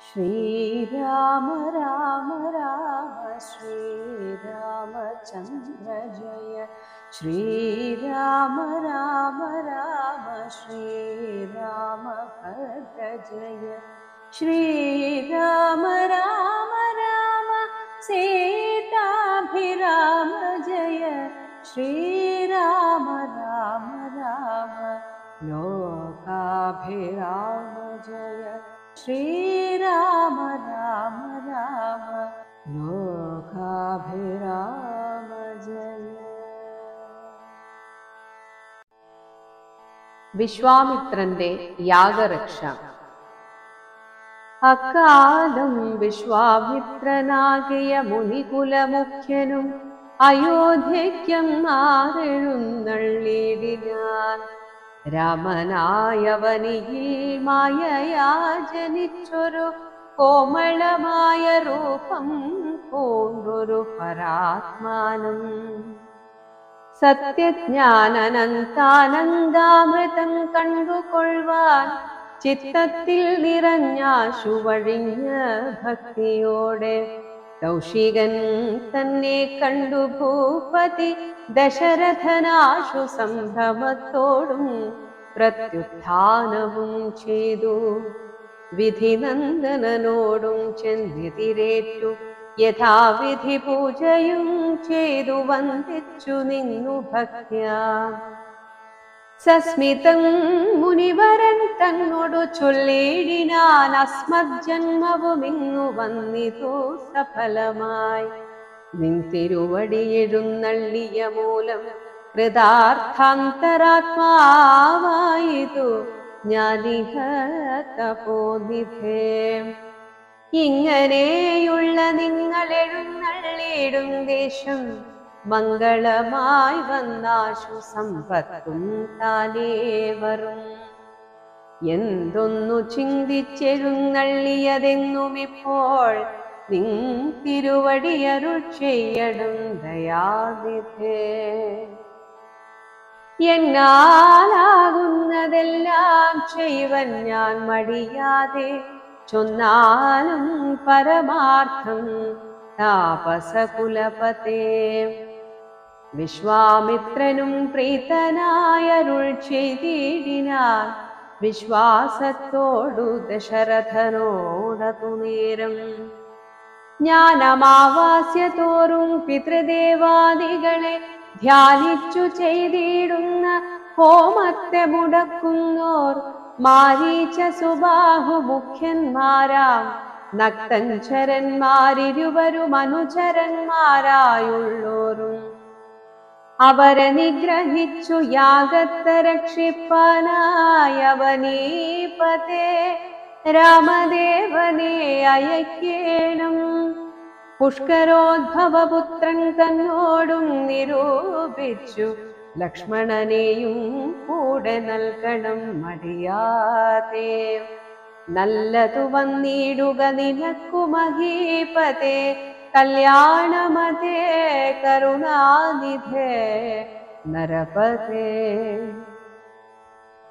श्रीराम राम राम श्रीरामचन्द्र जय। श्रीराम राम राम श्रीरामभद्र जय। श्रीराम राम राम सीताभिराम जय। श्रीराम राम राम लोकाभिराम जय। श्रीराम राम राम लोकाभिराम जय। വിശ്വാമിത്രന്റെ യാഗരക്ഷ. അക്കാലം വിശ്വാമിത്രനാകിയ മുനികുലമുഖ്യനും അയോധ്യയ്ക്കും ആരെഴുന്നള്ളിടിനാൻ. രാമനായവനിയിൽ മായയാ ജനിച്ചൊരു കോമളമായ രൂപം പൂണ്ടൊരു പരാത്മാനം. സത്യജ്ഞാനനന്താനന്ദാമൃതം കണ്ടുകൊള്ളുവാൻ ചിത്തത്തിൽ നിറഞ്ഞാശു വഴിഞ്ഞ ഭക്തിയോടെ കൗശികൻ തന്നെ കണ്ടു ഭൂപതി ദശരഥനാശു സംഭ്രമത്തോടും പ്രത്യുത്ഥാനവും ചെയ്തു. വിധിനന്ദനനോടും ചെന്നെതിരേറ്റു യഥാവിധി പൂജയും ചെയ്തു വന്ദിച്ചു നിന്നു ഭക്ത്യാ. സസ്മിതം മുനിവരൻ തന്നോടു ചൊല്ലിടിനാൻ, അസ്മജ്ജന്മവുമിങ്ങു വന്നിതു സഫലമായി. നിൻ തിരുവടിയെഴുന്നള്ളിയ മൂലം കൃതാർത്ഥാന്തരാത്മാവായിതു ഞാനിഹ തപോനിധേ. ഇങ്ങനെയുള്ള നിങ്ങൾ എഴുന്നള്ളിയിടും ദേശം മംഗളമായി വന്നാശു സമ്പത്തും താനേവറും. എന്തൊന്നു ചിന്തിച്ചെഴുന്നള്ളിയതെന്നുമിപ്പോൾ നിൻ തിരുവടിയരുൾ ചെയ്യടും ദയാനിധേ. എന്നാലാകുന്നതെല്ലാം ചെയ്വൻ ഞാൻ മടിയാതെ, ചൊന്നാലും പരമാർത്ഥം താപസകുലപതേ. വിശ്വാമിത്രനും പ്രീതനായരുൾ ചെയ്തിടിനാൻ, വിശ്വാസത്തോടു ദശരഥനോടതു നേരം. ജ്ഞാനമാവാസ്യതോറും പിതൃദേവാദികളെ ധ്യാനിച്ചു ചെയ്തിടുന്ന ഹോമത്തെ മുടക്കുന്നോർ മാരീച സുബാഹു മുഖ്യന്മാരാം നക്തഞ്ചരന്മാരിരുവരും അനുചരന്മാരായുള്ളോരും. അവരെ നിഗ്രഹിച്ചു യാഗത്തെ രക്ഷിപ്പാനായവനീപതേ രാമദേവനെ അയക്കേണം. പുഷ്കരോദ്ഭവപുത്രൻ തന്നോടും നിരൂപിച്ചു ലക്ഷ്മണനെയും കൂടെ നൽകണം മടിയാതെ. നല്ലതു വന്നിടുക നിനക്കു മഹീപതേ, കല്യാണമതേ കരുണാനിധേ നരപതേ.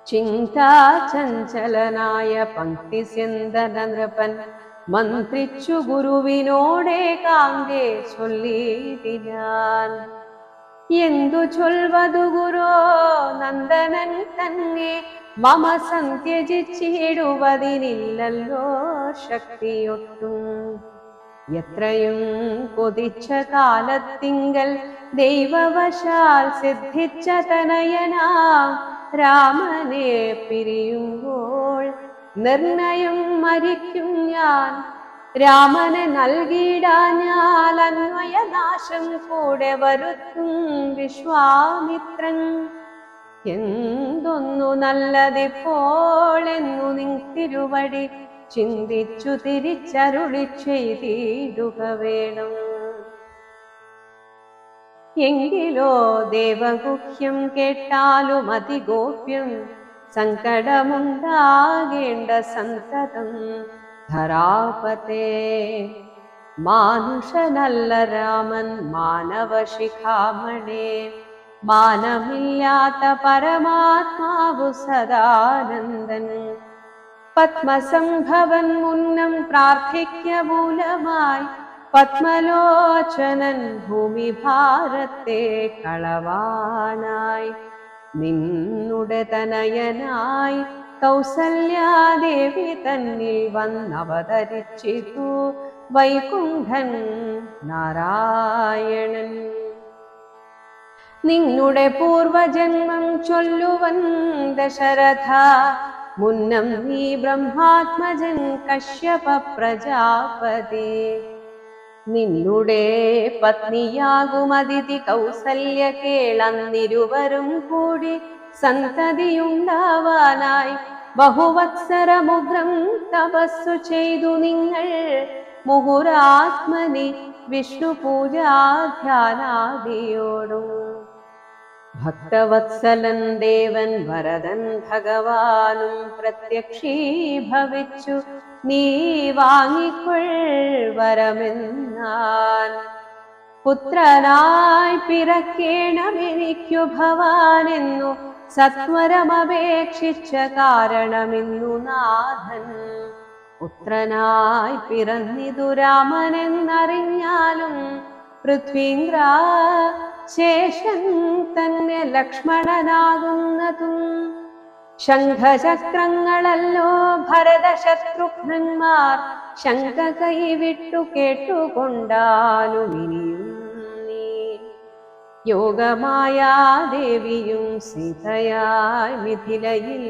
ചിന്താചഞ്ചലനായ പങ്ക്തിസ്യന്ദന നൃപൻ മന്ത്രിച്ചു ഗുരുവിനോടേകാന്തേ ചൊല്ലിടിനാൻ. എന്തു ചൊൽവതു ഗുരോ നന്ദനൻ തന്നെ, മമ സന്ത്യജിച്ചിടുവതിനില്ലല്ലോ ശക്തിയൊട്ടും. എത്രയും കൊതിച്ച കാലത്തിങ്കൽ ദൈവവശാൽ സിദ്ധിച്ച തനയനാം രാമനെ പിരിയുമ്പോൾ നിർണയം മരിക്കും ഞാൻ. രാമനെ നൽകിയിടാഞ്ഞാൽ അന്വയനാശം കൂടെ വരുത്തും വിശ്വാമിത്രൻ. എന്തൊന്നു നല്ലതിപ്പോൾ എന്നു നിൻ തിരുവടി ചിന്തിച്ചു തിരിച്ചരുളി ചെയ്തിടുക വേണം. എങ്കിലോ ദേവഗുഹ്യം കേട്ടാലും അതിഗോപ്യം, സങ്കടമുണ്ടാകേണ്ട സന്തതം ധരാപതേ. മാനുഷനല്ല രാമൻ മാനവശിഖാമണേ, മാനമില്ലാത്ത പരമാത്മാവു സദാനന്ദൻ. പത്മസംഭവൻ മുന്നം പ്രാർത്ഥിക്കമൂലമായി പത്മലോചനൻ ഭൂമിഭാരത്തെ കളവാനായി നിന്നുടെ തനയനായി കൗസല്യാദേവി തന്നിൽ വന്നവതരിച്ചിതു വൈകുണ്ഠൻ നാരായണൻ. നിന്നുടെ പൂർവജന്മം ചൊല്ലുവൻ ദശരഥ, മുന്നം നീ ബ്രഹ്മാത്മജൻ കശ്യപ പ്രജാപതി. നിന്നുടെ പത്നിയാകും അതിഥി കൗസല്യ കേളന്നിരുവരും കൂടി സന്തതിയുണ്ടാവാനായി ബഹുവത്സരമുഗ്രം തപസ്സു ചെയ്തു നിങ്ങൾ മുഹുരാത്മനി വിഷ്ണു പൂജാധ്യാനാദിയോടും. ഭക്തവത്സലൻ ദേവൻ വരദൻ ഭഗവാനും പ്രത്യക്ഷീഭവിച്ചു നീ വാങ്ങിക്കൊൾ വരമെന്നാൻ. പുത്രനായി പിറക്കേണമെനിക്കു ഭവാനെന്നു സത്വരമപേക്ഷിച്ച കാരണമിന്നു നാഥൻ. പുത്രനായി പിറന്നിതു രാമനെന്നറിഞ്ഞാലും പൃഥ്വീന്ദ്ര ശേഷൻ തന്നെ ലക്ഷ്മണനാകുന്നതും. ശംഖചക്രങ്ങളല്ലോ ഭരതശത്രുഘ്നന്മാർ ശങ്ക കൈവിട്ടു കേട്ടുകൊണ്ടാലും ഇനിയും നീ യോഗമായാദേവിയും സീതയായി മിഥിലയിൽ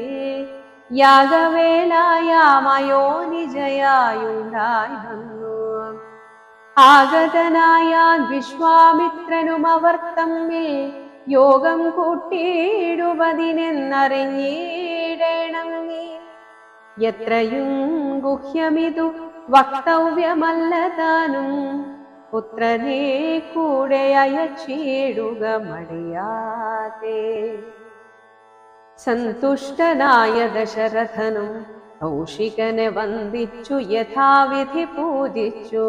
യാഗവേളായാമയോനിജയായുണ്ടായി വന്നു. ആഗതനായാൽ വിശ്വാമിത്രനും അവർ തമ്മിൽ യോഗം കൂട്ടിയിടുവതിനെന്നറിഞ്ഞിടേണം നീ. എത്രയും ഗുഹ്യമിതു വക്തവ്യമല്ല താനും പുത്രനെ കൂടെ അയച്ചിടുക മടിയാതെ. സന്തുഷ്ടനായ ദശരഥനും കൗശികനെ വന്ദിച്ചു യഥാവിധി പൂജിച്ചു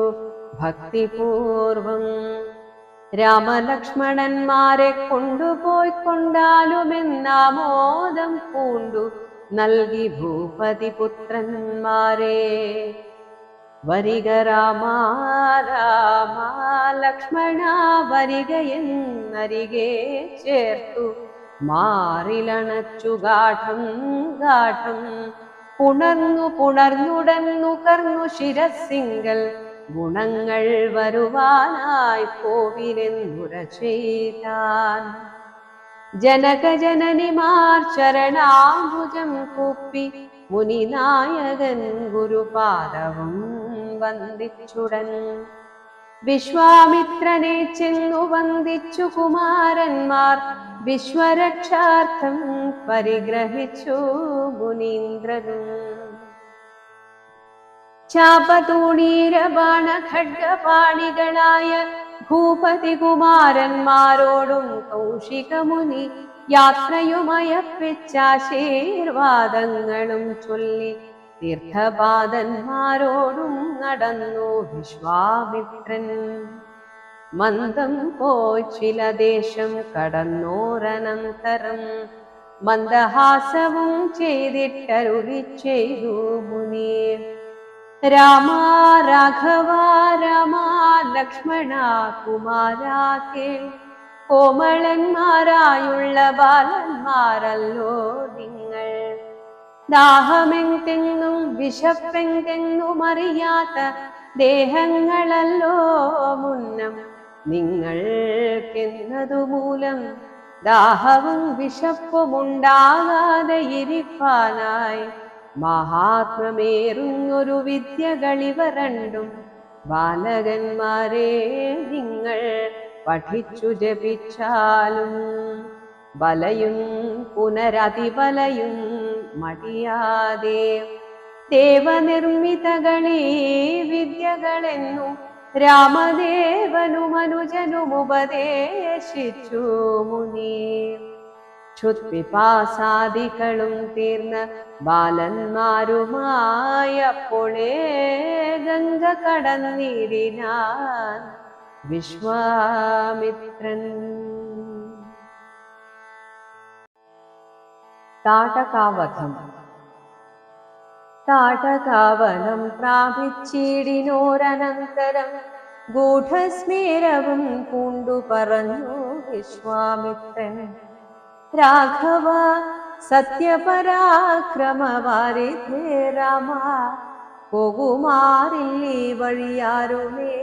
ഭക്തിപൂർവം. രാമലക്ഷ്മണന്മാരെ കൊണ്ടുപോയിക്കൊണ്ടാലുമെന്നാമോദം പൂണ്ടു നൽകി ഭൂപതി പുത്രന്മാരെ. വരിക രാമ രാമ ലക്ഷ്മണ വരികയെന്നരികെ ചേർത്തു മാറിലണച്ചു ഗാഠം ഗാഠം പുണർന്നുടന്നു കർന്നു ശിരസിങ്കൽ ഗുണങ്ങൾ വരുവാനായി പോവിനെന്നുര ചെയ്താൻ. ജനകജനനിമാർ ചരണാംബുജം കൂപ്പി മുനിനായകൻ ഗുരുപാദവും വന്ദിച്ചുടൻ. വിശ്വാമിത്രനെ ചെന്നു വന്ദിച്ചു കുമാരന്മാർ വിശ്വരക്ഷാർത്ഥം പരിഗ്രഹിച്ചു മുനീന്ദ്രനും. ചാപതൂണീരബാണ ഖഡ്ഗപാണികളായ ഭൂപതി കുമാരന്മാരോടും കൗശികമുനി യാത്രയുമയപ്പിച്ചാശീർവാദങ്ങളും ചൊല്ലി തീർത്ഥപാദന്മാരോടും നടന്നു വിശ്വാമിത്രൻ. മന്ദം പോയി ചില ദേശം കടന്നോരനന്തരം മന്ദഹാസവും ചെയ്തിട്ടരുളി ചെയ്തു മുനി. രാമ രാഘവ രാമ ലക്ഷ്മണ കുമാരാ കേൾ, കോമളന്മാരായുള്ള ബാലന്മാരല്ലോ നിങ്ങൾ. ദാഹമെന്തെന്നും വിശപ്പെന്തെന്നും അറിയാത്ത ദേഹങ്ങളല്ലോ മുന്നം നിങ്ങൾക്കെന്നതുമൂലം ദാഹവും വിശപ്പുമുണ്ടാകാതെ ഇരിപ്പാനായി മഹാത്മമേറുന്നൊരു വിദ്യകളിവ രണ്ടും ബാലകന്മാരെ നിങ്ങൾ പഠിച്ചു ജപിച്ചാലും ബലയും പുനരതിബലയും മടിയാതെ. ദേവനിർമ്മിതകളീ വിദ്യകളെന്നു രാമദേവനും അനുജനും ഉപദേശിച്ചു മുനി. ക്ഷുത്പിപാസാദികളും തീർന്ന ബാലന്മാരുമായപ്പോളേ ഗംഗ കടന്നിടിനാൻ വിശ്വാമിത്രൻ. താടകാവധം. താടകാവനം പ്രാപിച്ചിടിനോരനന്തരം ഗൂഢസ്മേരവും പൂണ്ടു പറഞ്ഞു വിശ്വാമിത്രൻ. രാഘവ സത്യപരാക്രമവാരിധേ രാമ, പോകുമാറില്ലീ വഴിയാരുമേ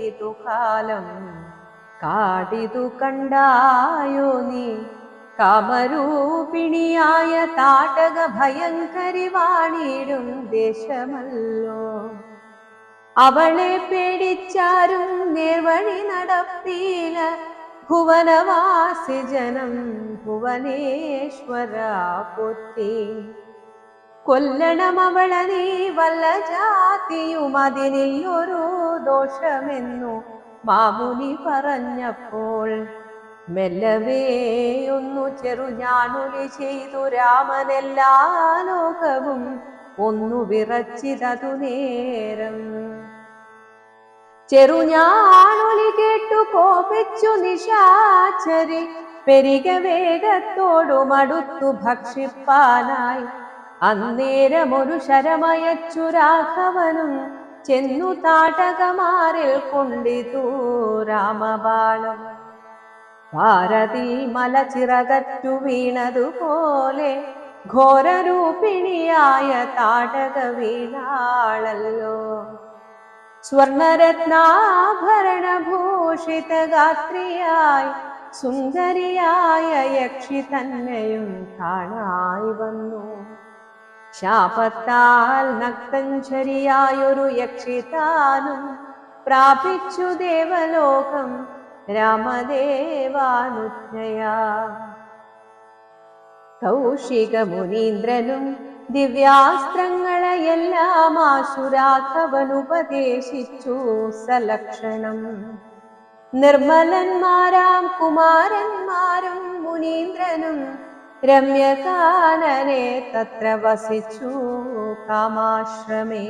ഇതു കാലം. കാടിതു കണ്ടായോ നീ കാമരൂപിണിയായ താടക ഭയങ്കരി വാണിടും ദേശമല്ലോ. അവളെ പേടിച്ചാരും നേർവഴി നടപ്പീല, ഭുവനവാസി ജനം ഭുവനേശ്വര പോറ്റി. കൊല്ലണം അവളെ നീ വല്ല ജാതിയും അതിനില്ലൊരു ദോഷമെന്നു മാമുനി പറഞ്ഞപ്പോൾ മെല്ലവേ ഒന്നു ചെറുഞാണുലി ചെയ്തു രാമനെല്ലാ ലോകവും ഒന്നു വിറച്ചിതതു നേരം. ചെറുഞാണുലി കേട്ടു കോപിച്ചു നിശാചരി, പെരിക വേഗത്തോടു മടുത്തു ഭക്ഷിപ്പാനായി. അന്നേരമൊരു ശരമയച്ചു രാഘവനും ചെന്നു താടകമാരിൽ കൊണ്ടിതു രാമബാണം. ഭാരതി മല ചിറകറ്റു വീണതുപോലെ ഘോരരൂപിണിയായ താടക വീണാളല്ലോ. സ്വർണരത്നാഭരണഭൂഷിത ഗാത്രിയായി സുന്ദരിയായ യക്ഷി തന്നെയും കാണായി വന്നു. ശാപത്താൽ നക്തഞ്ചരിയായൊരു യക്ഷിതാനും പ്രാപിച്ചു ദേവലോകം രാമദേവാനുജ്ഞയാ. കൗശിക മുനീന്ദ്രനും ദിവ്യാസ്ത്രങ്ങളെയെല്ലാം ആശുരാഘവനുപദേശിച്ചു സലക്ഷണം. നിർമ്മലന്മാരാം കുമാരന്മാരും മുനീന്ദ്രനും രമ്യകാനനെ തത്ര വസിച്ചു കാമാശ്രമേ.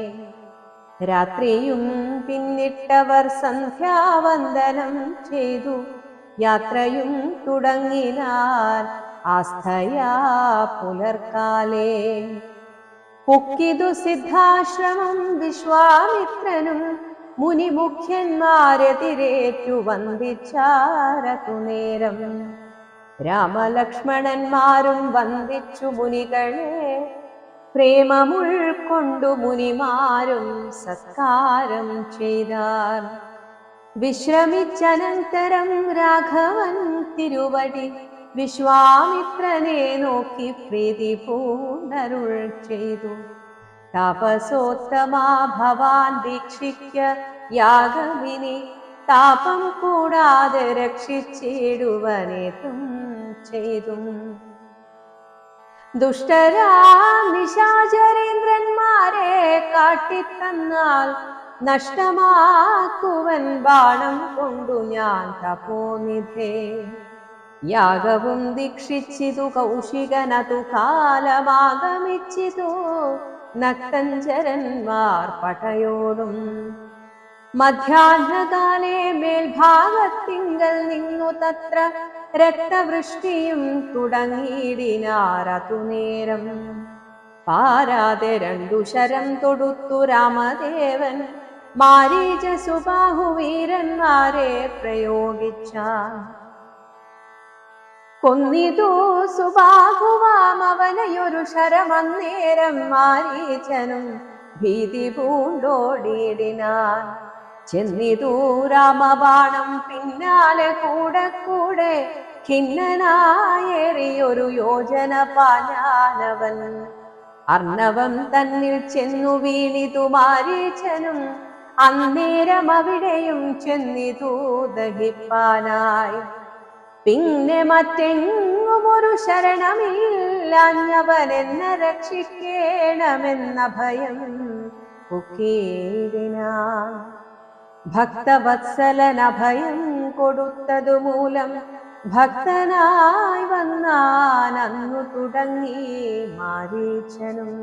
രാത്രിയും പിന്നിട്ടവർ സന്ധ്യാവന്ദനം ചെയ്തു യാത്രയും തുടങ്ങിനാർ ആസ്ഥയാ പുലർക്കാലേ. പൊക്കിതു സിദ്ധാശ്രമം വിശ്വാമിത്രനും മുനിമുഖ്യന്മാരെതിരേറ്റു വന്ദിച്ചാരതു നേരം. രാമലക്ഷ്മണന്മാരും വന്ദിച്ചു മുനികളെ, പ്രേമമുൾക്കൊണ്ടു മുനിമാരും സത്കാരം ചെയ്താർ. വിശ്രമിച്ചനന്തരം രാഘവൻ തിരുവടി വിശ്വാമിത്രനെ നോക്കി പ്രീതി പൂണ്ടരുൾ ചെയ്തു. താപസോത്തമാ ഭവാൻ ദീക്ഷിക്ക യാഗമിനി, താപം കൂടാതെ രക്ഷിച്ചിടുവനേതും ചെയ്തു. ദുഷ്ടരാം നിശാചരേന്ദ്രന്മാരെ കാട്ടിത്തന്നാൽ നഷ്ടമാക്കുവൻ ബാണം കൊണ്ടു ഞാൻ തപോനിധേ. യാഗവും ദീക്ഷിച്ചിതു കൗശികനതു കാലമാഗമിച്ചിതു നക്തഞ്ചരന്മാർ പടയോടും. മധ്യാഹ്നകാലേ മേൽഭാഗത്തിങ്കൽ നിന്നു തത്ര രക്തവൃഷ്ടിയും തുടങ്ങിയിടിനാരതു നേരം. പാരാതെ രണ്ടു ശരം തൊടുത്തു രാമദേവൻ മാരീച സുബാഹുവീരന്മാരെ പ്രയോഗിച്ചാൻ. കൊന്നിതു സുബാഹുവാം അവനെയൊരു ശരമന്നേരം മാരീചനും ഭീതി പൂണ്ടോടിയിടിനാൻ. ചെന്നിതു രാമബാണം പിന്നാലെ കൂടെ കൂടെ ഖിന്നനായേറിയൊരു യോജന പാഞ്ഞാനവൻ. അർണവം തന്നിൽ ചെന്നു വീണിതു മാരീചനും അന്നേരം അവിടെയും ചെന്നിതു ദഹിപ്പാനായി. പിന്നെ മറ്റെങ്ങും ഒരു ശരണമില്ലാഞ്ഞവനെന്നെ രക്ഷിക്കേണമെന്ന ഭയം പൊക്കിയിടിനാൻ. ഭക്തവത്സലൻ അഭയം കൊടുത്തതു മൂലം ഭക്തനായി വന്നാൻ അന്നു തുടങ്ങി മാരീചനും.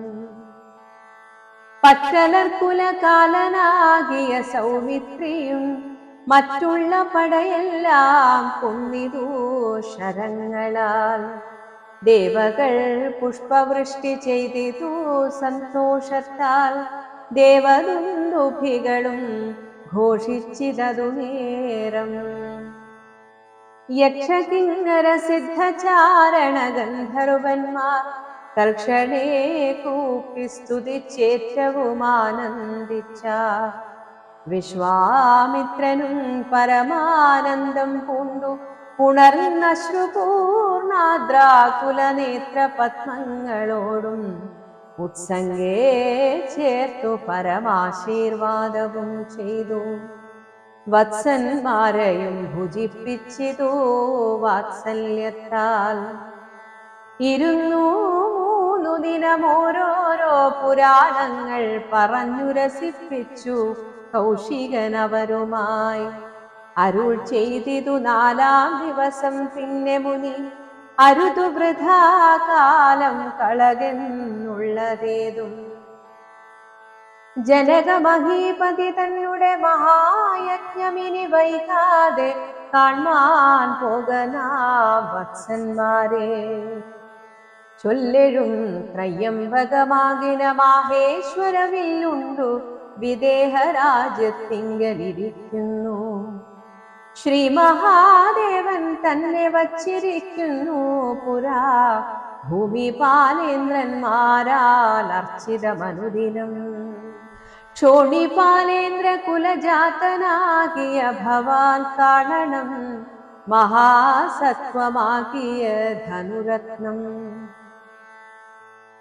പറ്റലർക്കുലകാലനാകിയ സൗമിത്രിയും മറ്റുള്ള പടയെല്ലാം കൊന്നിതു ശരങ്ങളാൽ. ദേവകൾ പുഷ്പവൃഷ്ടി ചെയ്തിതു സന്തോഷത്താൽ ദേവദുന്ദുഭികളും ഘോഷിച്ചിതതു നേരം. യക്ഷകിന്നര സിദ്ധചാരണ ഗന്ധർവന്മാർ തൽക്ഷണേ കൂപ്പി സ്തുതിച്ചേറ്റവും ആനന്ദിച്ച. വിശ്വാമിത്രനും പരമാനന്ദം പൂണ്ടു ഉണർന്നശ്രുപൂർണാദ്രാകുലനേത്ര പത്മങ്ങളോടും ഉത്സംഗേ ചേർത്തു പരമാശീർവാദവും ചെയ്തു. വത്സന്മാരെയും ഭുജിപ്പിച്ചിതു വാത്സല്യത്താൽ. 203 ദിനം ഓരോരോ പുരാണങ്ങൾ പറഞ്ഞു രസിപ്പിച്ചു കൗശികനവരുമായി. അരുൾ ചെയ്തിതു 4-ാം ദിവസം പിന്നെ മുനി അരുതു വൃഥാകാലം കളകെന്നുള്ളതേതും. ജനകമഹീപതി തന്നെ മഹായജ്ഞമിനി വൈകാതെ കാണാൻ പോകനാ വത്സന്മാരെ. ചൊല്ലെഴും ത്രയംബകമാകിന മാഹേശ്വരവില്ലുണ്ടു വിദേഹരാജ്യത്തിങ്കലിരിക്കുന്നു. ശ്രീ മഹാദേവൻ തന്നെ വച്ചിരിക്കുന്നു പുരാ ഭൂമിപാലേന്ദ്രന്മാരാൽ അർച്ചിതമനുദിനം. ക്ഷോണിപാലേന്ദ്ര കുലജാതനാകിയ ഭവാൻ കാണണം മഹാസത്വമാകിയ ധനുരത്നം.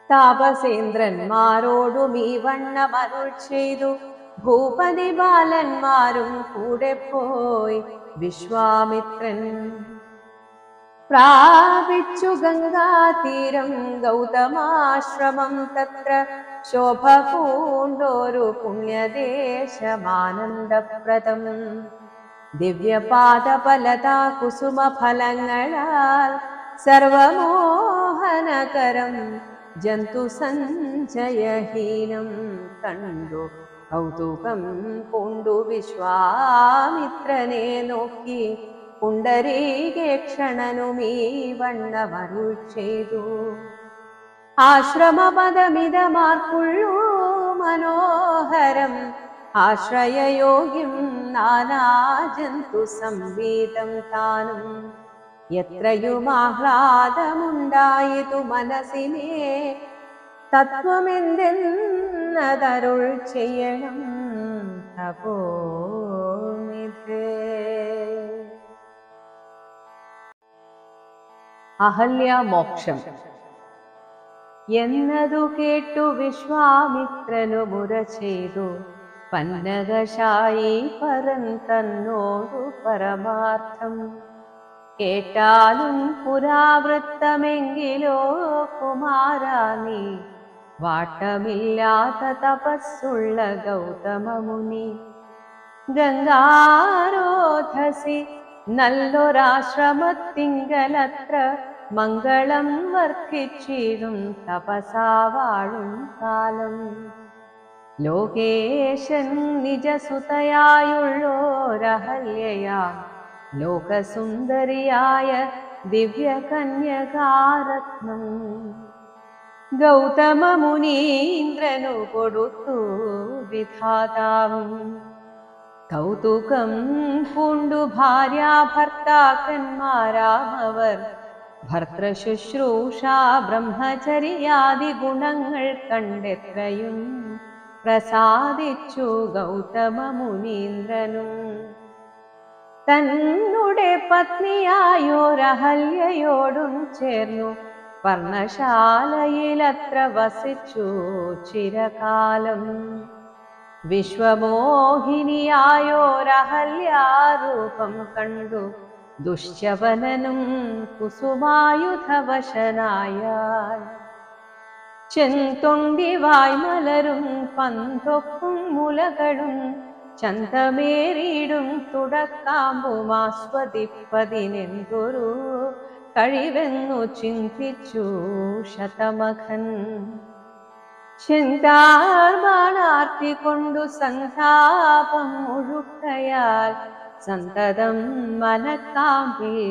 താപസേന്ദ്രന്മാരോടും ഈ വണ്ണമരുൾ ചെയ്തു ഭൂപതി ബാലന്മാരും കൂടെ പോയി വിശ്വാമിത്രൻ. പ്രാപിച്ചു ഗംഗാതീരം ഗൗതമാശ്രമം തത്ര ശോഭ പൂണ്ടോരു പുണ്യദേശമാനന്ദപ്രദം. ദിവ്യപാദഫലതാ കുസുമ ഫലങ്ങളാൽ സർവമോഹനകരം ജന്തു സഞ്ചയഹീനം കണ്ടു കൗതുകം പൂണ്ടു വിശ്വാമിത്രനെ നോക്കി പുണ്ടരീകേക്ഷണനുമീ വണ്ണമരുൾ ചെയ്തു. ആശ്രമപദമിതമാർക്കുള്ളൂ മനോഹരം ആശ്രയയോഗ്യം നാനാജന്തു സംവേദം താനും. എത്രയുമാഹ്ലാദമുണ്ടായതു മനസ്സിനെ തത്വമെന്തെന്നതരുൾ ചെയ്യണം തപോനിധേ. അഹല്യാമോക്ഷം എന്നതു കേട്ടു വിശ്വാമിത്രനു മുര ചെയ്തു. പന്നകശായി പരൻ തന്നോടു പരമാർത്ഥം കേട്ടാലും പുരാവൃത്തമെങ്കിലോ കുമാരാ നീ വാട്ടമില്ലാത്ത തപസ്സുള്ള ഗൗതമമുനി. ഗംഗാരോധസി നല്ലൊരാശ്രമത്തിങ്കലത്ര മംഗളം വർദ്ധിച്ചിടും തപസാ വാഴും കാലം. ലോകേശൻ നിജസുതയായുള്ളോരഹല്യയാം ലോകസുന്ദരിയായ ദിവ്യകന്യകാരത്നം ഗൗതമ മുനീന്ദ്രനു കൊടുത്തു വിധാതാവും. കൗതുകം പൂണ്ടു ഭാര്യാഭർത്താക്കന്മാരാമവർ ഭർത്തൃശുശ്രൂഷ ബ്രഹ്മചര്യാദി ഗുണങ്ങൾ കണ്ടെത്രയും പ്രസാദിച്ചു ഗൗതമ മുനീന്ദ്രനും. തന്നുടെ പത്നിയായോരഹല്യയോടും ചേർന്നു പർണശാലയിലത്ര വസിച്ചു ചിരകാലം. വിശ്വമോഹിനിയായോരഹല്യാരൂപം കണ്ടു ദുശ്ചവനനും കുസുമായുധവശനായാൽ. ചെന്തൊണ്ടി വായ്മലരും പന്തൊക്കും മുലകളും ചന്തമേറിയിടും തുടക്കാമ്പും ആസ്വദിപ്പതിനെന്തൊരു കഴിവെന്നു ചിന്തിച്ചു ശതമഖൻ. ചിന്താർമാണാർത്തി കൊണ്ടു സന്താപം മുഴുക്കയാൽ സന്തതം മനക്കാമ്പിൽ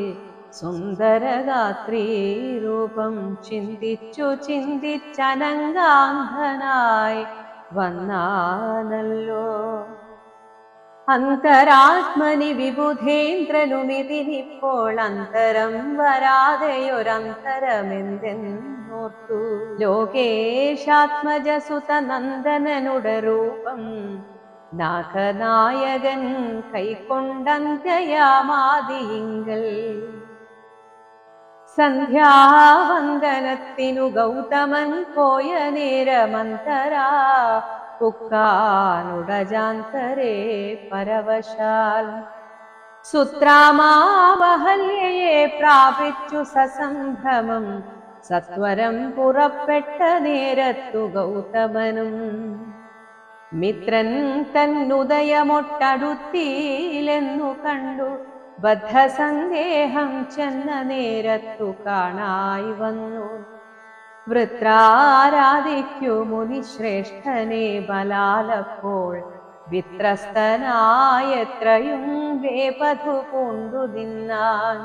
സുന്ദരഗാത്രീ രൂപം ചിന്തിച്ചു ചിന്തിച്ചനങ്കാന്ധനായി വന്നാനല്ലോ. അന്തരാത്മനി വിബുധേന്ദ്രനുമിതിനിപ്പോൾ അന്തരം വരാതെയൊരന്തരമെന്തെന്നോർത്തു. ലോകേശാത്മജസുത നന്ദനനുട രൂപം നാഗനായകൻ കൈക്കൊണ്ടന്ത്യയാമാദിയിങ്കൽ. സന്ധ്യാവന്ദനത്തിനു ഗൗതമൻ പോയ നേരമന്തരാ പുക്കാനുടജാന്തരേ പരവശാൽ. സുത്രാമാവഹല്യയെ പ്രാപിച്ചു സസംഭ്രമം സത്വരം പുറപ്പെട്ട നേരത്തു ഗൗതമനും. മിത്രൻ തന്നുദയമൊട്ടടുത്തിയിലെന്നു കണ്ടു ബദ്ധസന്ദേഹം ചെന്ന നേരത്തു കാണായി വന്നു. വൃത്രാരാധിക്കു മുനിശ്രേഷ്ഠനെ ബലാലപ്പോൾ വിത്രസ്തനായെത്രയും വേപധു പൂണ്ടു നിന്നാൻ.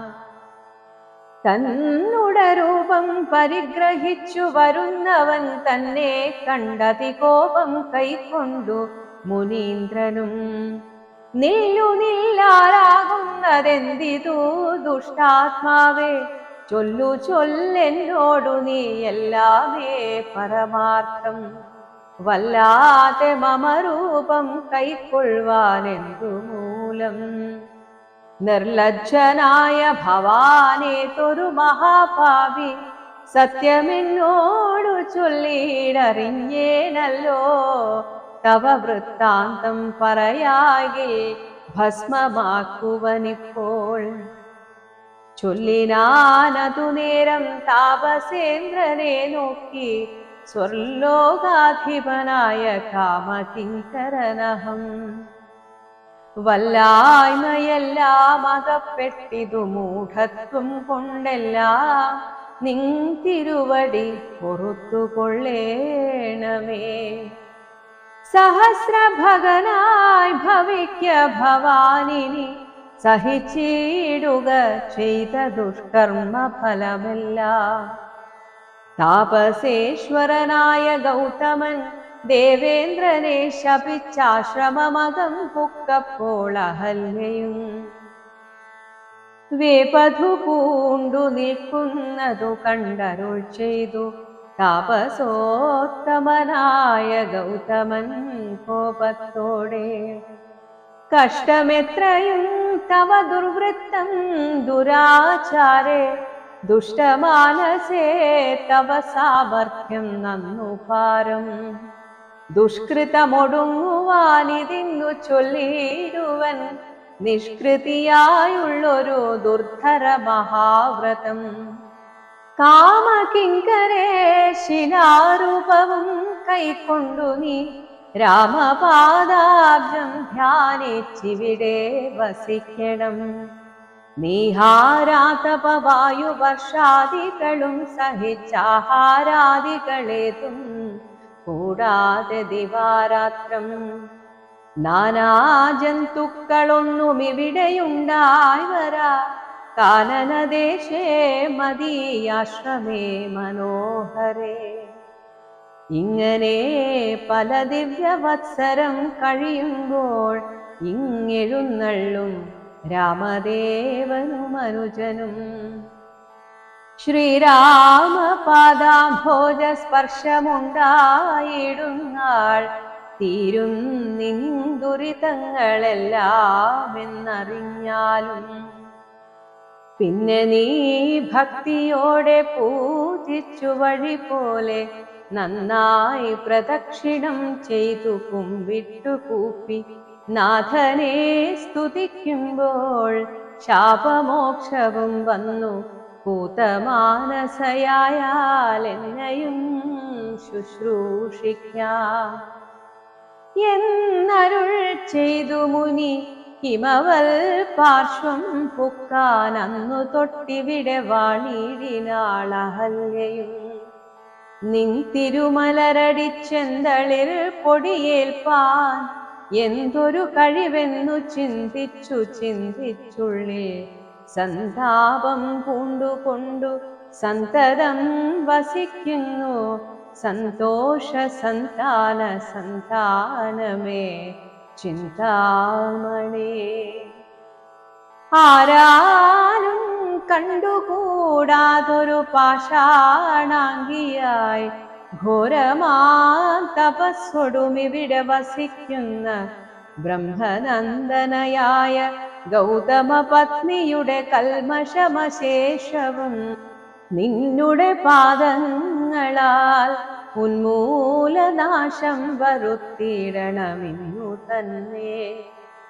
തന്നുട രൂപം പരിഗ്രഹിച്ചു വരുന്നവൻ തന്നെ കണ്ടതികോപം കൈക്കൊണ്ടു മുനീന്ദ്രനും. നില്ലു നില്ലാരാകുന്നതെന്തിതു ദുഷ്ടാത്മാവേ, ചൊല്ലു ചൊല്ലെന്നോടു നീ എല്ലാമേ പരമാർത്ഥം. വല്ലാതെ മമ രൂപം കൈക്കൊള്ളുവാനെന്തു മൂലം. നിർലജ്ജനായ ഭവാനേതൊരു മഹാപാപി, സത്യമെന്നോടു ചൊല്ലിയിടറിഞ്ഞേനല്ലോ. തവ വൃത്താന്തം പറയാകിൽ ഭസ്മമാക്കുവനിപ്പോൾ. ചൊല്ലിനാനതു നേരം താപസേന്ദ്രനെ നോക്കി സ്വർലോകാധിപനായ കാമകിങ്കരനഹം. വല്ലായ്മയെല്ലാം അകപ്പെട്ടിതു മൂഢത്വം കൊണ്ടെല്ലാം നിൻ തിരുവടി പൊറുത്തുകൊള്ളേണമേ. സഹസ്രഭഗനായി ഭവിക്ക ഭവാനിനി, സഹിച്ചിടുക ചെയ്ത ദുഷ്കർമ്മ ഫലമെല്ലാം. താപസേശ്വരനായ ഗൗതമൻ ദേവേന്ദ്രനെ ശപിച്ചാശ്രമമകം പുക്കപ്പോൾ അഹല്യയും വേപധു പൂണ്ടു നിൽക്കുന്നതു കണ്ടരുൾ ചെയ്തു. താപസോത്തമനായ ഗൗതമൻ കോപത്തോടെ, കഷ്ടമെത്രയും തവ ദുർവൃത്തം ദുരാചാരേ, ദുഷ്ടമാനസേ തവ സാമർഥ്യം നന്നുപാരം. ദുഷ്കൃതമൊടുങ്ങുവാനിതിന്നു ചൊല്ലിടുവൻ നിഷ്കൃതിയായുള്ളൊരു ദുർധര മഹാവ്രതം. കാമകിങ്കരേ ശിലാരൂപവും കൈക്കൊണ്ടു നീ രാമപാദാബ്ജം ധ്യാനിച്ചിവിടെ വസിക്കണം. നീഹാരാതപവായുവർഷാദികളും സഹിച്ചാഹാരാദികളേതും കൂടാതെ ദിവാരാത്രം. നാനാജന്തുക്കളൊന്നുമിവിടെയുണ്ടായി വരാ, കാനനദേശേ മദീയാശ്രമേ മനോഹരേ. ഇങ്ങനെ പല ദിവ്യവത്സരം കഴിയുമ്പോൾ ഇങ്ങെഴുന്നള്ളും രാമദേവനും അനുജനും. ശ്രീരാമപാദാംഭോജ സ്പർശമുണ്ടായിടുന്നാൾ തീരും നിൻ ദുരിതങ്ങളെല്ലാം എന്നറിഞ്ഞാലും. പിന്നെ നീ ഭക്തിയോടെ പൂജിച്ചു വഴി പോലെ നന്നായി പ്രദക്ഷിണം ചെയ്തു കുമ്പിട്ടു കൂപ്പി നാഥനെ സ്തുതിക്കുമ്പോൾ ശാപമോക്ഷവും വന്നു പൂതമാനസയായാൽ എന്നയും ശുശ്രൂഷിക്കാം എന്നരുൾ ചെയ്തു മുനി. ഹിമവൽ പാർശ്വം പുക്കാൻ അന്നു തൊട്ടിവിടെ വാണിടിനാൾ അഹല്യയും. നിൻ തിരുമലരടിച്ചെന്തളിർ പൊടിയേൽപ്പാൻ എന്തൊരു കഴിവെന്നു ചിന്തിച്ചു ചിന്തിച്ചുള്ളിൽ സന്താപം പൂണ്ടുകൊണ്ടു സന്തതം വസിക്കുന്നു സന്തോഷ സന്താന സന്താനമേ ചിന്താമണി. ആരാലും കണ്ടുകൂടാതൊരു പാഷാണാംഗിയായി ഘോരമാം തപസ്സൊടുമിവിടെ വസിക്കുന്ന ബ്രഹ്മനന്ദനയായ ഗൗതമ പത്നിയുടെ കൽമഷമശേഷവും നിന്നുടെ പാദങ്ങളാൽ ഉന്മൂലനാശം വരുത്തിയിടണമിന്നു തന്നെ.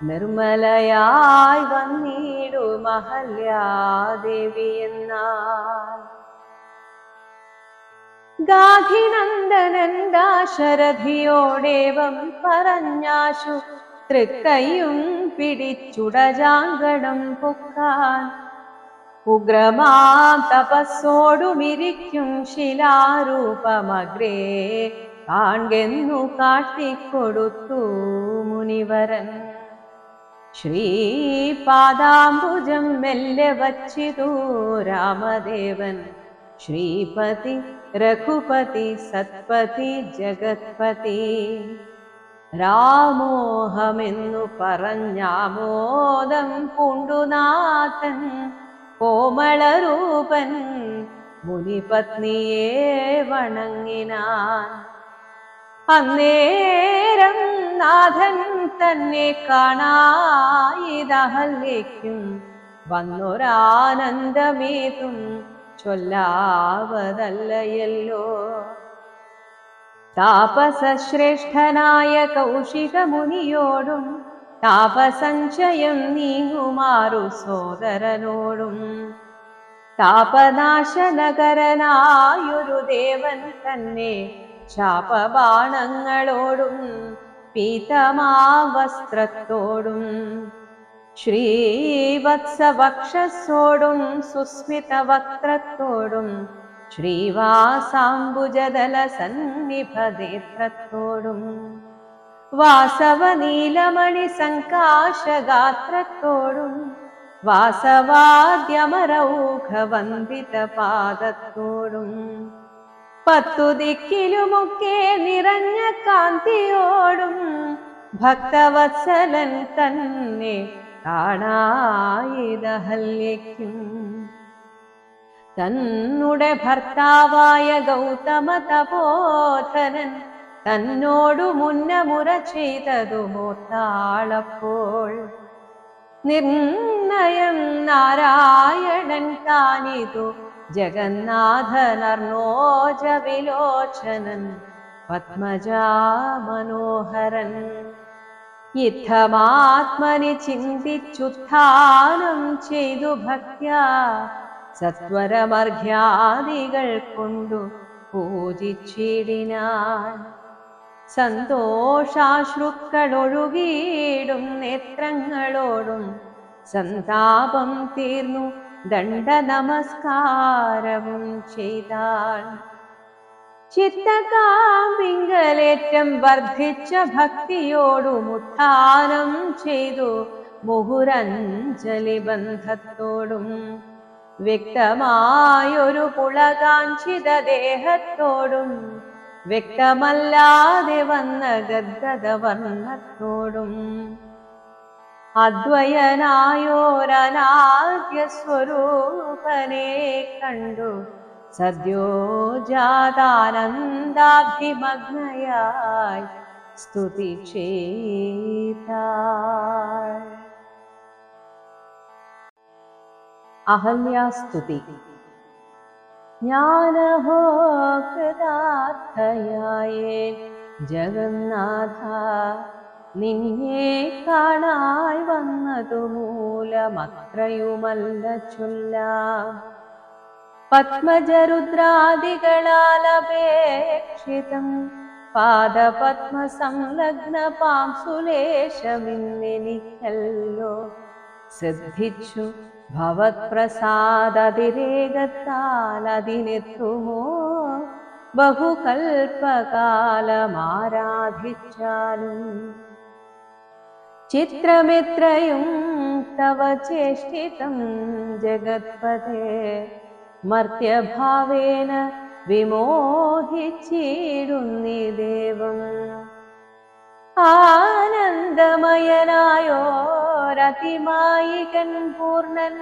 നിർമ്മലയായി വന്നിടും അഹല്യാദേവി എന്നാൽ. ഗാധിനന്ദനൻ ദാശരഥിയോടേവം പറഞ്ഞാശു തൃക്കൈയും പിടിച്ചുടജാങ്കണം പൊക്കാൻ. ഉഗ്രമാം തപസ്സോടുമിരിക്കും ശിലാരൂപമഗ്രേ കാൺകെന്നു കാട്ടിക്കൊടുത്തു മുനിവരൻ. ശ്രീപാദാംബുജം മെല്ലെ വച്ചിതു രാമദേവൻ. ശ്രീപതി രഘുപതി സത്പതി ജഗത്പതി രാമോഹമെന്നു പറഞ്ഞാമോദം പൂണ്ടുനാഥൻ കോമളരൂപൻ മുനിപത്നിയെ വണങ്ങിനാൻ. അന്നേരം നാഥൻ തന്നെ കാണായിതഹല്യയ്ക്കും വന്നൊരാനന്ദമേതും ചൊല്ലാവതല്ലയല്ലോ. താപസശ്രേഷ്ഠനായ കൗശിക മുനിയോടും താപസഞ്ചയം നീങ്ങുമാറു സോദരനോടും താപനാശനകരനായൊരു ദേവൻ തന്നെ ശാപബാണങ്ങളോടും പീതമാവസ്ത്രത്തോടും ശ്രീവത്സവക്ഷസോടും സുസ്മിതവക്ത്രത്തോടും ശ്രീവാസാംബുജദല സന്നിഭനേത്രത്തോടും വാസവനീലമണി സങ്കാശഗാത്രത്തോടും വാസവാദ്യമരൗഘവന്ദിത പാദത്തോടും പത്തു ദിക്കിലുമൊക്കെ നിറഞ്ഞ കാന്തിയോടും ഭക്തവത്സലൻ തന്നെ കാണായിതഹല്യയ്ക്കും. തന്നുടെ ഭർത്താവായ ഗൗതമ തപോധനൻ തന്നോടു മുന്നമുറ ചെയ്തതുമോർത്താളപ്പോൾ നിർണയം നാരായണൻ താനിതു ജഗന്നാഥനർണോജ വിലോചനൻ പത്മജാ മനോഹരൻ. യുദ്ധമാത്മനി ചിന്തിച്ചുത്ഥാനം ചെയ്തു ഭക്ത്യാ സത്വരമർഘ്യാദികൾ കൊണ്ടു പൂജിച്ചിടിനാൻ. സന്തോഷാശ്രുക്കളൊഴുകിയിടും നേത്രങ്ങളോടും സന്താപം തീർന്നു ദണ്ഡ നമസ്കാരവും ചെയ്താൾ. ചിത്തകാമ്പിങ്കലേറ്റം വർദ്ധിച്ച ഭക്തിയോടും ഉത്ഥാനം ചെയ്തു മുഹുരഞ്ജലി ബന്ധത്തോടും വ്യക്തമായൊരു പുളകാഞ്ചിത ദേഹത്തോടും വ്യക്തമല്ലാതെ വന്ന ഗദ്ഗദ വർണ്ണത്തോടും അദ്വയനായോരനാദ്യ സ്വരൂപനെ കണ്ടു സദ്യോ ജാതാനന്ദാഭിമഗ്നയായി സ്തുതി ചെയ്താൾ. അഹല്യാസ്തുതി. ജ്ഞാനഹോ കൃതാർത്ഥയായേ ജഗന്നാഥ നിന്നെ കാണായി വന്നതു മൂലമത്രയുമല്ല ചൊല്ലാം. പത്മജരുദ്രാദികളാൽ അപേക്ഷിതം പാദപത്മ സംലഗ്ന പാംസുലേശമിന്നെനിക്കല്ലോ സിദ്ധിച്ചു ഭവത്പ്രസാദതിരേകത്താൽ അതിനെത്തുമോ ബഹുകൽപ്പകാലമാരാധിച്ചാലും. ചിത്രമെത്രയും तव चेष्टितं जगत्पते मर्त्यभावेन विमोहिचिडुन्निदेवम् आनन्दमयनायोरतिमायिकन् पूर्णन्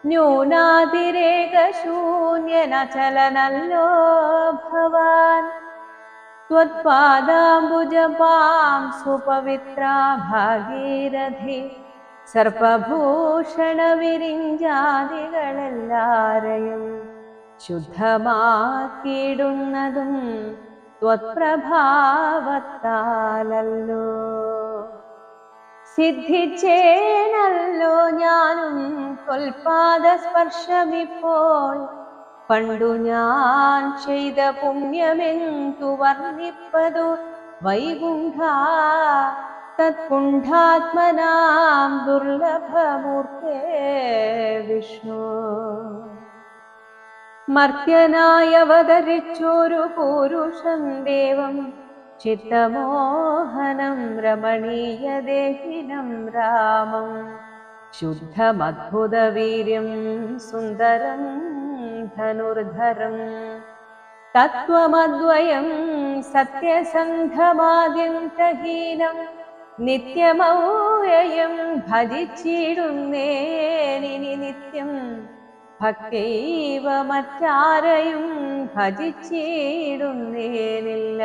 न्यूनातिरेकशून्यनचलनल्लो भवान् त्वत्पादाम्बुजपां सुपवित्रा भागीरथि സർപ്പഭൂഷണവിരിഞ്ചാദികളെല്ലാരെയും ശുദ്ധമാക്കിയിടുന്നതും ത്വത്പ്രഭാവത്താലല്ലോ. സിദ്ധിച്ചേനല്ലോ ഞാനും ത്വൽപാദസ്പർശമിപ്പോൾ പണ്ടു ഞാൻ ചെയ്ത പുണ്യമെന്തു വർണ്ണിപ്പതു വൈകുണ്ഠ തത്കുണ്ഠാത്മനാം ദുർലഭമൂർത്തേ വിഷ്ണു. മർത്യനായവതരിച്ചൊരു പുരുഷം ദേവം ചിത്തമോഹനം രമണീയദേഹിനം രാമം ശുദ്ധമദ്ഭുതവീര്യം സുന്ദരം ധനുർധരം തത്വമദ്വയം സത്യസന്ധമാദ്യന്തഹീനം നിത്യമൗയം ഭജിച്ചിടുന്നേനിനി നിത്യം ഭക്തൈവ മറ്റാരെയും ഭജിച്ചിടുന്നേനില്ല.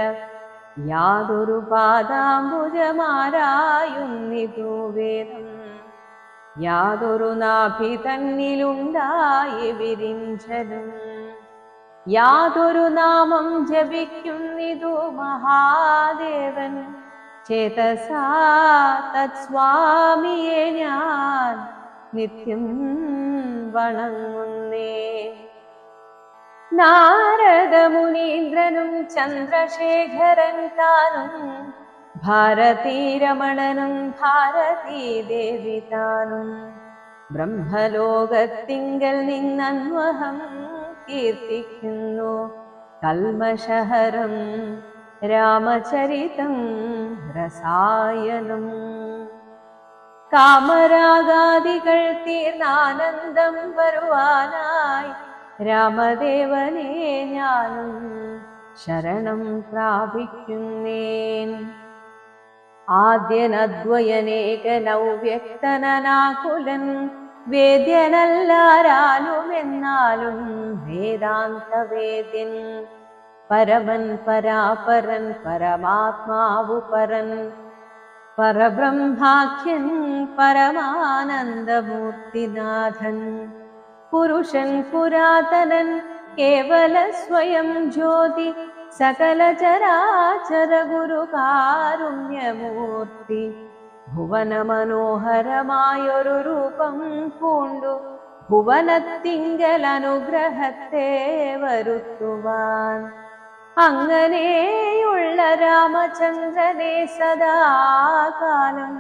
യാതൊരു പാദാംബുജമാരായുന്നിതു വേദം യാതൊരു നാഭി തന്നിലുണ്ടായി വിരിഞ്ചനും യാതൊരു നാമം ജപിക്കുന്നിതു മഹാദേവൻ ചേതസാ തത്സ്വാമിയെ ഞാൻ നിത്യം വണങ്ങുന്നേ. നാരദമുനീന്ദ്രനും ചന്ദ്രശേഖരൻ താനും ഭാരതീരമണനും ഭാരതീദേവി താനും ബ്രഹ്മലോകത്തിങ്കൽ നിന്നന്വഹം കീർത്തിക്കുന്നു കൽമഷഹരം രാമചരിതം രസായനം. കാമരാഗാദികൾ തീർന്നാനന്ദം വരുവാനായി രാമദേവനെ ഞാനും ശരണം പ്രാപിക്കുന്നേൻ. ആദ്യനദ്വയനേകനൗവ്യക്തനാകുലൻ വേദ്യനല്ലാരാലുമെന്നാലും വേദാന്തവേദ്യൻ പരമൻ പരാപരൻ പരമാത്മാവു പരൻ പരബ്രഹ്മാഖ്യൻ പരമാനന്ദമൂർത്തിനാഥൻ പുരുഷൻ പുരാതനൻ കേവല സ്വയം ജ്യോതി സകല ചരാചര ഗുരു കാരുണ്യമൂർത്തി ഭുവന മനോഹരമായൊരു രൂപം പൂണ്ടു ഭുവനത്തിങ്കൽ അനുഗ്രഹത്തെ വരുത്തുവാൻ അങ്ങനെയുള്ള രാമചന്ദ്രനെ സദാകാലം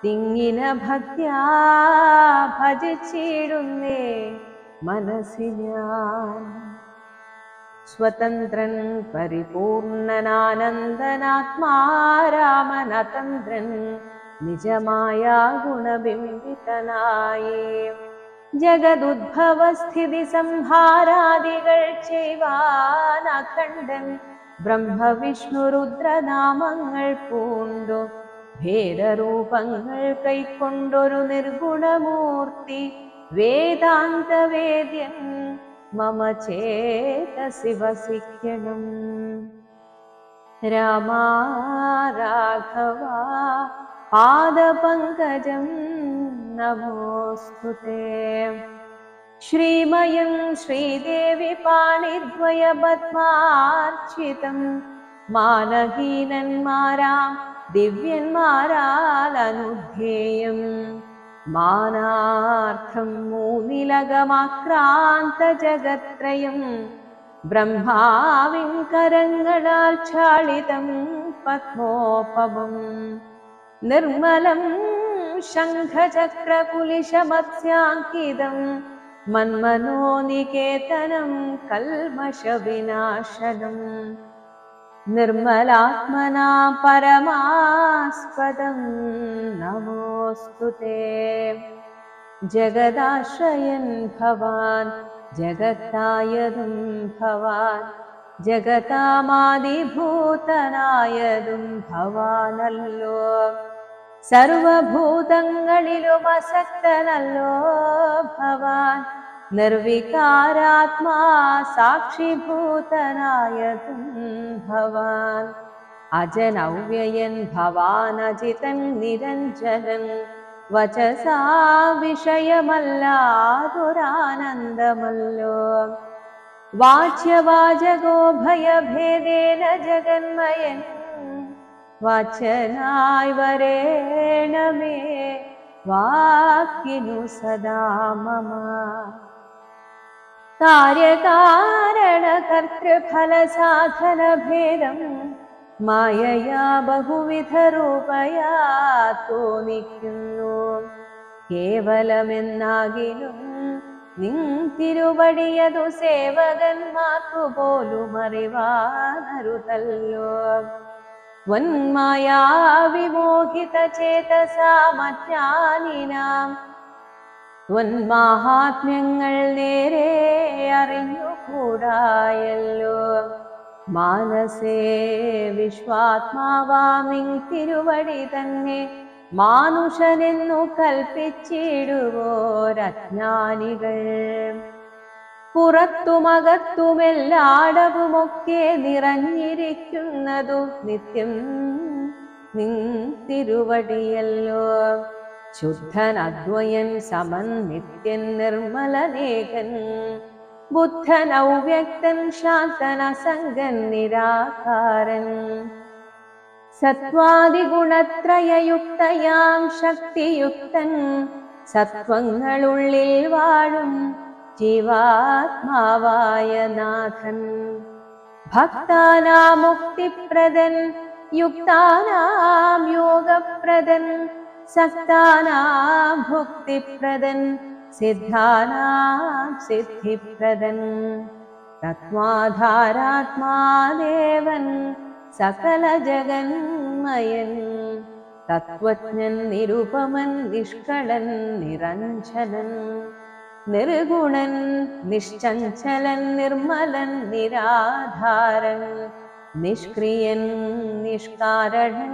തിങ്ങിന ഭക്ത്യാ ഭജിച്ചിടുന്നേ മനസ്സിനാൻ. സ്വതന്ത്രൻ പരിപൂർണനാനന്ദനാത്മാരാമനതന്ത്രൻ നിജമായ ഗുണബിംബിതനായേ ജഗദുദ്ഭവസ്ഥിതി സംഹാരാദികൾ ചെയ്വാൻ അഖണ്ഡൻ ബ്രഹ്മവിഷ്ണുരുദ്രനാമങ്ങൾ പൂണ്ടു ഭേദരൂപങ്ങൾ കൈക്കൊണ്ടൊരു നിർഗുണമൂർത്തി വേദാന്തവേദ്യൻ മമ ചേതസി വസിക്കണം. രാമാ രാഘവ പാദപങ്കജം നമോസ്തുതേ. ശ്രീമയം ശ്രീദേവി പാണിദ്വയപദ്മാർച്ചിതം മാനഹീനന്മാരാം ദിവ്യന്മാരാൽ അനുധ്യേയം മാനാർത്ഥം മൂന്നിലകമാക്രാന്ത ജഗത്രയം ബ്രഹ്മാവിൻ കരങ്ങളാൽ ഛാളിതം പത്മോപമം നിർമ്മലം ശംഖചക്രകുലിശമത്സ്യാങ്കിതം മന്മനോനികേതനം കൽമഷവിനാശനം നിർമ്മലാത്മനാ പരമാസ്പദം നമോസ്തുതേ. ജഗദാശ്രയൻ ഭവാൻ ജഗത്തായതും ഭവാൻ ജഗതാമാദിഭൂതനായതും ഭവാനല്ലോ സർവഭൂതങ്ങളിലും അസക്തനല്ലോ ഭവാൻ നിർവികാരാത്മാ സാക്ഷിഭൂതനായതും ഭവാൻ അജനവ്യയൻ ഭവാൻ അജിതൻ നിരഞ്ജനൻ വചസാ വിഷയമല്ലാതൊരാനന്ദമല്ലോ വാച്യവാചകോ ഭയഭേദേന ജഗന്മയൻ വാച്യനായി വരേണമേ വാക്കിനു സദാ മമ കാര്യകാരണ കർത്തൃഫല സാധന ഭേദം മായയാ ബഹുവിധ രൂപയാ തോന്നിക്കുന്നു കേവലമെന്നാകിലും നിൻ തിരുവടിയതു സേവകന്മാർക്കു പോലും അറിവാനരുതല്ലോ വന്മായാ വിമോഹിത ചേതസാ മജ്ഞാനിനാം വന്മാഹാത്മ്യങ്ങൾ നേരെ അറിഞ്ഞുകൂടായല്ലോ മാനസേ വിശ്വാത്മാവാമിൻ തിരുവടി തന്നെ മാനുഷനെന്നു കൽപ്പിച്ചിടുവോരജ്ഞാനികൾ പുറത്തുമകത്തുമെല്ലാടവുമൊക്കെ നിറഞ്ഞിരിക്കുന്നതു നിത്യം നിൻ തിരുവടിയല്ലോ ശുദ്ധൻ അദ്വയൻ സമൻ നിത്യൻ നിർമ്മലനേകൻ ബുദ്ധൻ ഔവ്യക്തൻ ശാന്തൻ അസംഗൻ നിരാകാരൻ സത്വാദിഗുണത്രയയുക്തയാം ശക്തിയുക്തൻ സത്വങ്ങളുള്ളിൽ വാഴും ജീവാത്മാവായ നാഥൻ ഭക്താനാം മുക്തിപ്രദൻ യുക്താനാം യോഗപ്രദൻ സക്താനാം ഭുക്തിപ്രദൻ സിദ്ധാനാം സിദ്ധിപ്രദൻ തത്വാധാരാത്മാദേവൻ സകല ജഗന്മയൻ തത്വജ്ഞൻ നിരുപമൻ നിഷ്കളൻ നിരഞ്ജനൻ നിർഗുണൻ നിശ്ചഞ്ചലൻ നിർമ്മലൻ നിരാധാരൻ നിഷ്ക്രിയൻ നിഷ്കാരണൻ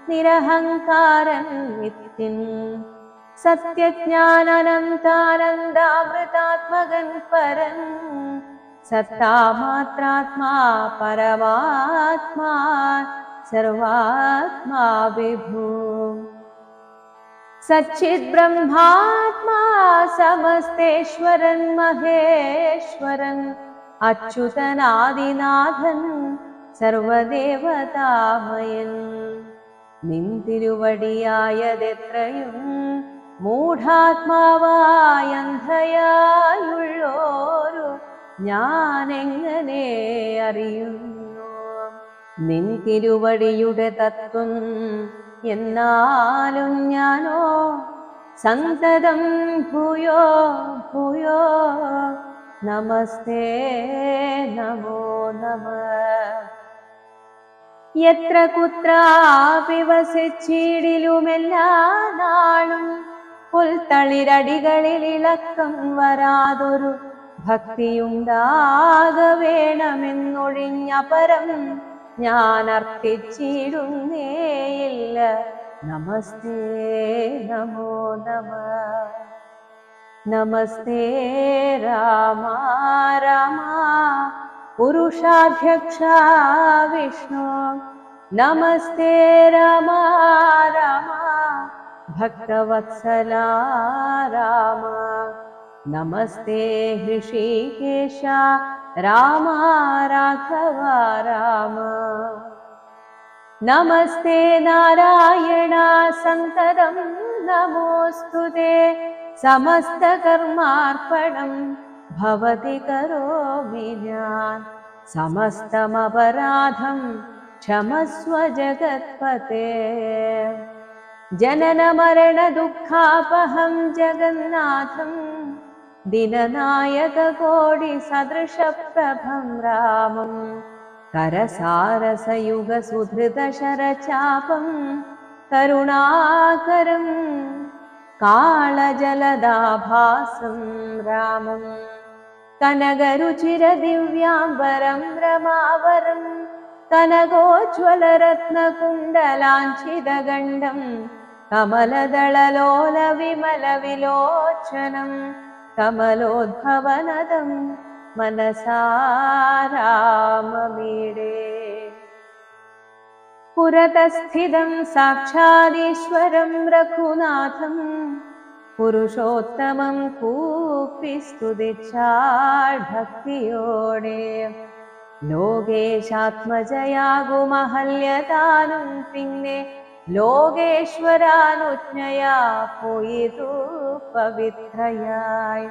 നിരഹങ്കാരൻ നിത്യൻ സത്യജ്ഞാനനന്താനന്ദാമൃതാത്മകൻ പരൻ സത്താമാത്രാത്മാ പരമാത്മാ സർവാത്മാ വിഭൂ സച്ചിത് ബ്രഹ്മാത്മാ സമസ്തേശ്വരൻ മഹേശ്വരൻ അച്യുതനാദിനാഥൻ സർവദേവതാമയൻ നിൻ തിരുവടിയായതെത്രയും മൂഢാത്മാവായന്ധയായുള്ളോരു ഞാനെങ്ങനെ അറിയുന്നു നിൻ തിരുവടിയുടെ തത്വം എന്നാലും ഞാനോ സന്തതം ഭൂയോ ഭൂയോ നമസ്തേ നമോ നമഃ യത്ര കുത്രാപി വസിച്ചിടിലുമെല്ലാ നാളും പുൽത്തളിരടികളിൽ ഇളക്കം വരാതൊരു ഭക്തിയുണ്ടാക വേണമെന്നൊഴിഞ്ഞപരം ഞാൻ അർത്ഥിച്ചിടുന്നേയില്ല നമസ്തേ നമോ നമഃ നമസ്തേ രാമ രാമ പുരുഷാധ്യക്ഷ വിഷ്ണു നമസ്തേ രാമ രാമ ഭക്തവത്സല രാമ നമസ്തേ ഹൃഷീകേശ രാമ രാഘവ രാമ നമസ്തേ നാരായണ സന്തതം നമോസ്തുതേ സമസ്തകർമാർപ്പണം ഭവതി കരോമി ഞാൻ സമസ്തമപരാധം ക്ഷമസ്വ ജഗത്പതേ ജനന മരണ ദുഃഖാപഹം ജഗന്നാഥം ദിനനായക കോടി സദൃശപ്രഭം രാമം കരസാരസയുഗ സുധൃത ശരചാപം കരുണാകരം कालजलदाभासं रामं कनकरुचिरदिव्याम्बरं रमावरं कनकोज्ज्वलरत्नकुण्डलाञ्छितगण्डं कमलदललोलविमलविलोचनं कमलोद्भवनदं मनसा राममीडे पुरतस्थितं साक्षादीश्वरं रघुनाथं पुरुषोत्तमं कूपिस्तुतिച്ചാൽ ഭക്തിയോടെ ലോകേശാത്മജയാകുമഹല്യതാനും പിന്നെ ലോകേശ്വരാനുജ്ഞയാ പോയിതു പവിത്രയായി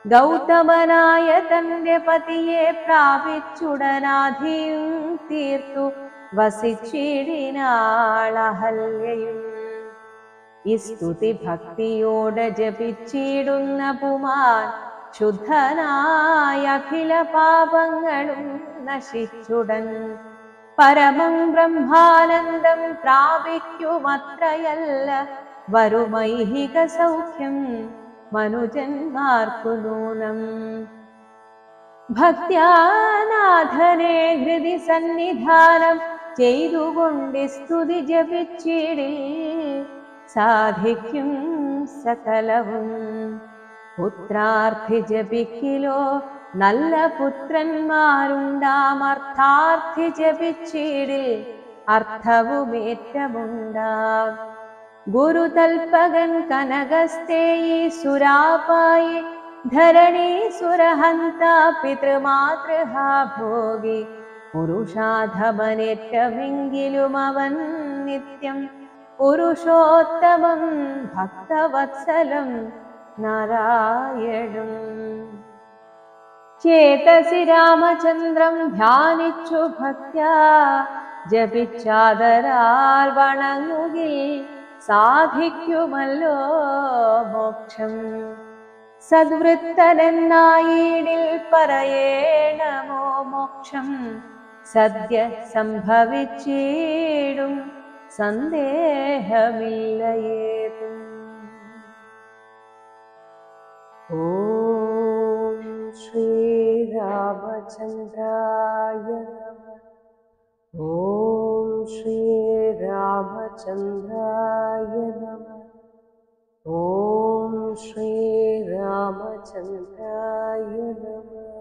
ഗൗതമനായ തന്റെ പതിയെ പ്രാപിച്ചുടനാധിയും തീർത്തു വസിച്ചിടിനാൾ അഹല്യയും ഈ സ്തുതി ഭക്തിയോടെ ജപിച്ചിടുന്ന പുമാൻ ശുദ്ധനായ അഖില പാപങ്ങളും നശിച്ചുടൻ പരമം ബ്രഹ്മാനന്ദം പ്രാപിക്കുമത്രയല്ല വരുമൈഹിക സൗഖ്യം മനുജന്മാർക്കു നൂനം ഭക്ത്യാനാഥനെ ഹൃദി സന്നിധാനം ചെയ്തുകൊണ്ട് സ്തുതി ജപിച്ചിടി സാധിക്കും സകലവും പുത്രാർത്ഥി ജപിക്കിലോ നല്ല പുത്രന്മാരുണ്ടാം അർത്ഥാർത്ഥി ജപിച്ചിടി അർത്ഥവുമേറ്റമുണ്ടാം ഗുരുതൽപകൻ കനകസ്തേയി സുരാപായി ധരണി സുരഹന്ത പിതൃമാതൃഹാ ഭോഗി പുരുഷാധമനേറ്റമെങ്കിലും അവൻ നിത്യം പുരുഷോത്തമം ഭക്തവത്സലം നാരായണം ചേതസി രാമചന്ദ്രം ധ്യാനിച്ചു ഭക്ത്യാ ജപിച്ചാദരാൽ വണങ്ങുകിൽ സാധിക്കുമല്ലോ മോക്ഷം സദ്വൃത്തനെന്നായിടിൽ പറയേണമോ മോക്ഷം സദ്യ സംഭവിച്ചിടും സന്ദേഹമില്ലയേതും ഓം ശ്രീരാമചന്ദ്രായ നമഃ ഓം ശ്രീരാമചന്ദ്രായ നമഃ ഓം ശ്രീരാമചന്ദ്രായ നമഃ